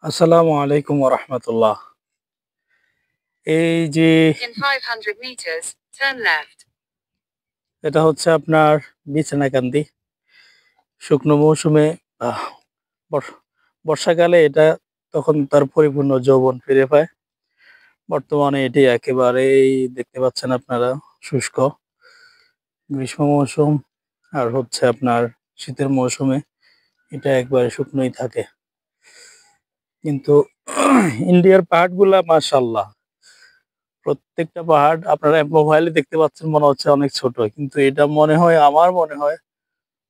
আসসালামু আলাইকুম ওরহমতুল্লাহ। এই যে In 500 meters, turn left. এটা হচ্ছে আপনার বিছনাকান্দি শুকনো মৌসুমে আহ, বর- বর্ষাকালে এটা তখন তার পরিপূর্ণ যৌবন ফিরে পায়। বর্তমানে এটি একেবারেই দেখতে পাচ্ছেন আপনারা শুষ্ক। গ্রীষ্ম মৌসুম আর হচ্ছে আপনার শীতের মৌসুমে এটা একবারে শুকনোই থাকে। কিন্তু ইন্ডিয়ার পাহাড়গুলা মাশাআল্লাহ, প্রত্যেকটা পাহাড় আপনারা মোবাইলে দেখতে পাচ্ছেন মনে হচ্ছে অনেক ছোট, কিন্তু এটা মনে হয়, আমার মনে হয়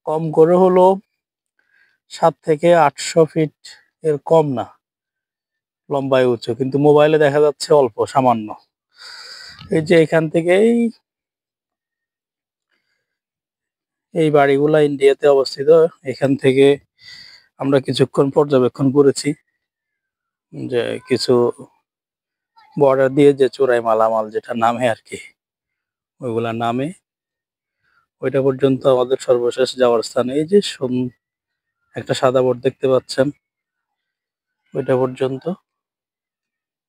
কম করে হলো 7 থেকে 800 ফিট এর কম না লম্বায় উঁচু, কিন্তু মোবাইলে দেখা যাচ্ছে অল্প সামান্য। এই যে এখান থেকে এই বাড়িগুলা ইন্ডিয়াতে অবস্থিত। এখান থেকে আমরা কিছুক্ষণ পর্যবেক্ষণ করেছি যে কিছু বর্ডার দিয়ে যে চোরাই মালামাল যেটা নামে আর কি, ওইগুলা নামে ওইটা পর্যন্ত আমাদের সর্বশেষ যাওয়ার স্থান। এই যে একটা সাদা বোর্ড দেখতে পাচ্ছেন, ওইটা পর্যন্ত,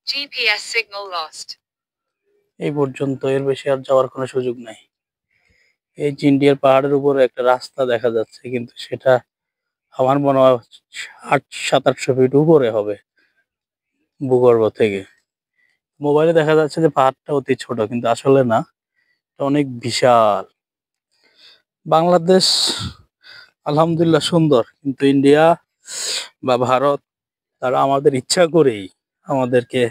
GPS signal lost. এই পর্যন্ত, এর বেশি আর যাওয়ার কোনো সুযোগ নাই। এই যে ইন্ডিয়ার পাহাড়ের উপরে একটা রাস্তা দেখা যাচ্ছে, কিন্তু সেটা আমার মনে হয় 700-800 ফিট উপরে হবে ভূগর্ভ থেকে। মোবাইলে দেখা যাচ্ছে যে পাহাড়টা অতি ছোট, কিন্তু আসলে না, এটা অনেক বিশাল। বাংলাদেশ আলহামদুলিল্লাহ সুন্দর, কিন্তু ইন্ডিয়া বা ভারত তারা আমাদের ইচ্ছা করেই আমাদেরকে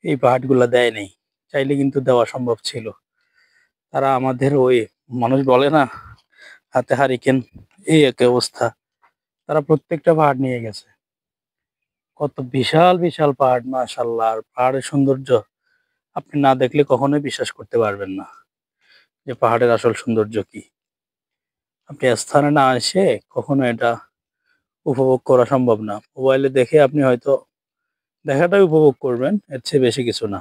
এই পাহাড়গুলা দেয়নি। চাইলে কিন্তু দেওয়া সম্ভব ছিল। তারা আমাদের ওই, মানুষ বলে না, হাতে হারিকেন, এই এক অবস্থা। তারা প্রত্যেকটা পাহাড় নিয়ে গেছে। কত বিশাল বিশাল পাহাড়, মাশাআল্লাহ! আর পাহাড়ের সৌন্দর্য আপনি না দেখলে কখনোই বিশ্বাস করতে পারবেন না যে পাহাড়ের আসল সৌন্দর্য কি। আপনি স্থানে না এসে কখনো এটা উপভোগ করা সম্ভব না। মোবাইলে দেখে আপনি হয়তো দেখাটাই উপভোগ করবেন, এর চেয়ে বেশি কিছু না।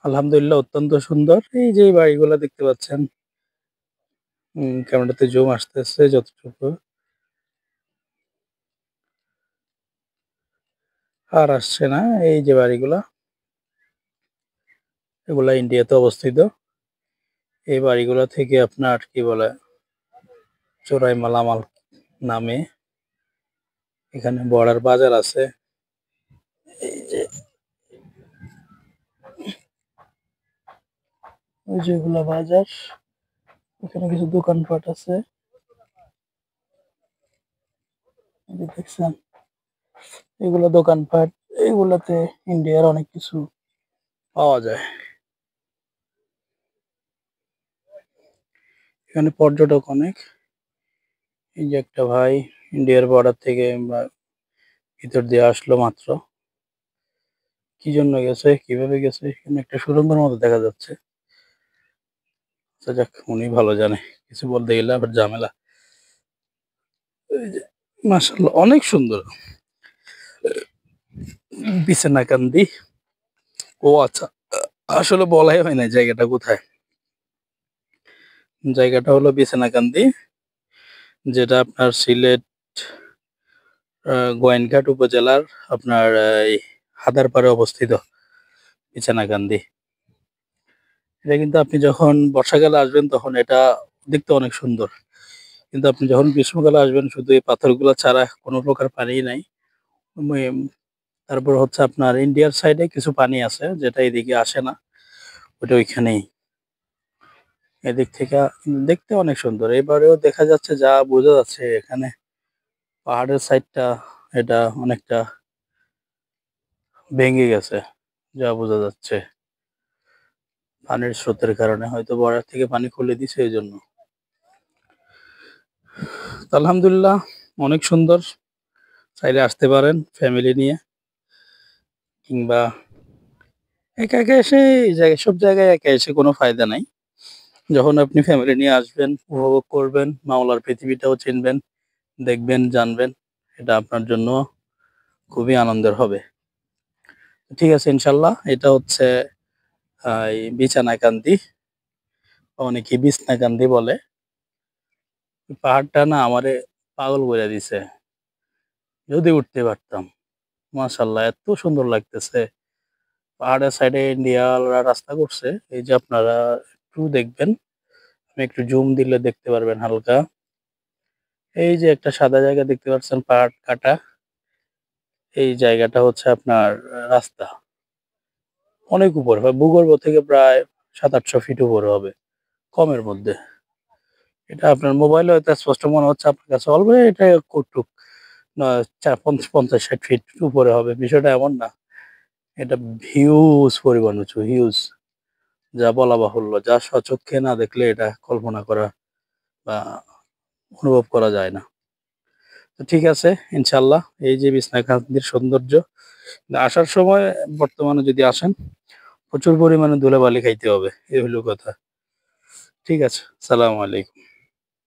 আলহামদুলিল্লাহ অত্যন্ত সুন্দর। এই যে এই বাড়িগুলা দেখতে পাচ্ছেন, ক্যামেরাতে জুম আসতেছে যতটুকু, আর আসছে না। এই যে বাড়িগুলা, এগুলা ইন্ডিয়াতে অবস্থিত। এই বাড়িগুলা থেকে আপনার কি বলে, চোরাই মালামাল নামে এখানে বর্ডার বাজার আছে। এই যে ওই যেগুলা বাজার, এখানে কিছু দোকানপাট আছে, এই যে দেখছেন, এগুলা দোকানপাট। এগুলাতে ইন্ডিয়ার অনেক কিছু পাওয়া যায়। এখানে পর্যটক অনেক। এই যে একটা ভাই ইন্ডিয়ার বর্ডার থেকে ভিতর দিয়ে আসলো মাত্র। কি জন্য গেছে, কিভাবে গেছে, এখানে একটা সুড়ঙ্গের মতো দেখা যাচ্ছে। আচ্ছা যাক, উনি ভালো জানে, কিছু বলতে গেলে আবার ঝামেলা। এই যে মাশাআল্লাহ অনেক সুন্দর বিছনাকান্দি। ও আচ্ছা, আসলে বলাই হয় না জায়গাটা কোথায়। জায়গাটা হলো বিছনাকান্দি, যেটা আপনার সিলেট গোয়াইনঘাট উপজেলার আপনার এই হাদারপাড়ে অবস্থিত বিছনাকান্দি। এটা কিন্তু আপনি যখন বর্ষাকালে আসবেন তখন এটা দেখতে অনেক সুন্দর, কিন্তু আপনি যখন গ্রীষ্মকালে আসবেন শুধু এই পাথরগুলো ছাড়া কোনো প্রকার পানিই নাই। তারপর হচ্ছে আপনার ইন্ডিয়ার সাইডে কিছু পানি আছে যেটা এদিকে আসে না, ওটা ওইখানেই। এদিক থেকে দেখতে অনেক সুন্দর। এবারেও দেখা যাচ্ছে, যা বোঝা যাচ্ছে এখানে পাহাড়ের সাইডটা এটা অনেকটা ভেঙে গেছে, যা বোঝা যাচ্ছে পানির স্রোতের কারণে, হয়তো বর্ডার থেকে পানি খুলে দিছে এই জন্য। তো আলহামদুলিল্লাহ অনেক সুন্দর। চাইলে আসতে পারেন ফ্যামিলি নিয়ে, কিংবা একা একা এসে। এই জায়গায়, সব জায়গায় একা এসে কোনো ফায়দা নাই। যখন আপনি ফ্যামিলি নিয়ে আসবেন, উপভোগ করবেন, মাওলার পৃথিবীটাও চিনবেন, দেখবেন, জানবেন, এটা আপনার জন্য খুবই আনন্দের হবে। ঠিক আছে, ইনশাল্লাহ। এটা হচ্ছে এই বিছানাকান্দি, অনেকে বিছনাকান্দি বলে। পাহাড়টা না আমারে পাগল করে দিছে। যদি উঠতে পারতাম। মাশাআল্লাহ এত সুন্দর লাগতেছে। পাহাড়ের সাইডে ইন্ডিয়ানরা রাস্তা করছে। এই যে আপনারা একটু দেখবেন। আমি একটু জুম দিলে দেখতে পারবেন হালকা। এই যে একটা সাদা জায়গা দেখতে পাচ্ছেন পাহাড় কাটা। এই জায়গাটা হচ্ছে আপনার রাস্তা। অনেক উপরে হয়। ভূগর্ভ থেকে প্রায় ৭০০-৮০০ ফিট উপরে হবে। কমের মধ্যে। এটা আপনার মোবাইলে হয়তো স্পষ্ট মনে হচ্ছে আপনার কাছে। অল্প এটা কটুক না ৫০-৬০ ফিট উপরে হবে। বিষয়টা এমন না। এটা হিউজ পরিমাণ উঁচু, হিউজ। যা বলা বাহুল্য। যা স্বচক্ষে না দেখলে এটা কল্পনা করা বা অনুভব করা যায় না। তো ঠিক আছে ইনশাআল্লাহ এই যে বিছনা খান্দির সৌন্দর্য আসার সময় বর্তমানে যদি আসেন প্রচুর পরিমাণে ধুলাবালি খাইতে হবে। এই হইল কথা। ঠিক আছে। সালামু আলাইকুম।